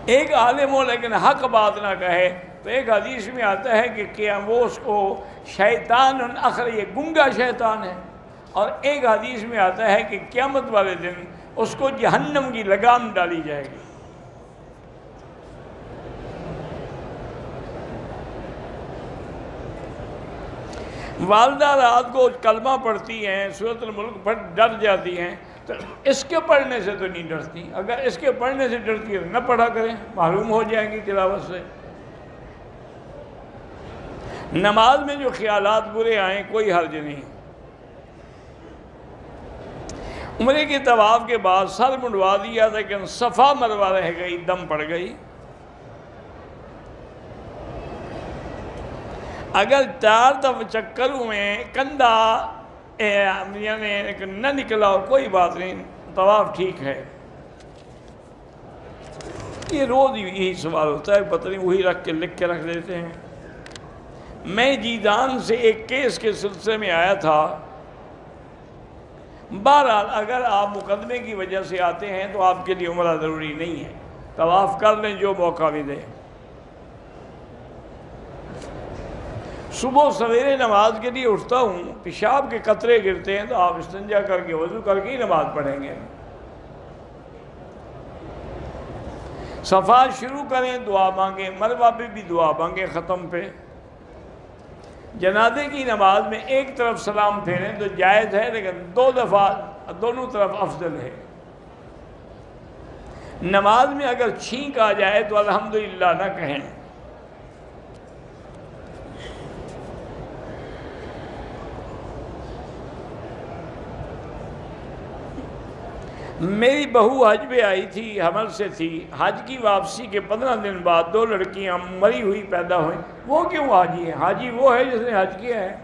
ایک عالم ہو لیکن حق بات نہ کہے، تو ایک حدیث میں آتا ہے کہ وہ اس کو شیطان اخر، یہ گنگا شیطان ہے، اور ایک حدیث میں آتا ہے کہ قیامت والے دن اس کو جہنم کی لگام ڈالی جائے گی۔ والدہ رات کو کلمہ پڑھتی ہیں، سورۃ الملک پڑھ ڈر جاتی ہیں، تو اس کے پڑھنے سے تو نہیں ڈرتی، اگر اس کے پڑھنے سے ڈرتی ہے تو نہ پڑھا کریں، معلوم ہو جائیں گی تلاوت سے۔ نماز میں جو خیالات برے آئیں کوئی حرج نہیں۔ عمرے کے طواف کے بعد سر منڈوا دیا لیکن صفا مروا رہ گئی، دم پڑ گئی۔ اگر 4 دفعہ چکر میں کندھا یعنی نہ نکلا ہو کوئی بات نہیں، طواف ٹھیک ہے۔ یہ روز یہی سوال ہوتا ہے، پتہ نہیں وہی رکھ کے لکھ کے رکھ دیتے ہیں۔ میں جیدان سے ایک کیس کے سلسلے میں آیا تھا۔ بہرحال اگر آپ مقدمے کی وجہ سے آتے ہیں تو آپ کے لیے عمرہ ضروری نہیں ہے، طواف کر لیں جو موقع بھی دے۔ صبح سویرے نماز کے لیے اٹھتا ہوں، پیشاب کے قطرے گرتے ہیں تو آپ استنجا کر کے وضو کر کے ہی نماز پڑھیں گے۔ صفا شروع کریں دعا مانگیں، مروہ پہ بھی دعا مانگیں، ختم پہ۔ جنازے کی نماز میں ایک طرف سلام پھیریں تو جائز ہے، لیکن 2 دفعہ دونوں طرف افضل ہے۔ نماز میں اگر چھینک آ جائے تو الحمدللہ نہ کہیں۔ میری بہو حج پہ آئی تھی، حمل سے تھی، حج کی واپسی کے 15 دن بعد 2 لڑکیاں مری ہوئی پیدا ہوئیں۔ وہ کیوں حاجی ہیں؟ حاجی وہ ہے جس نے حج کیا ہے۔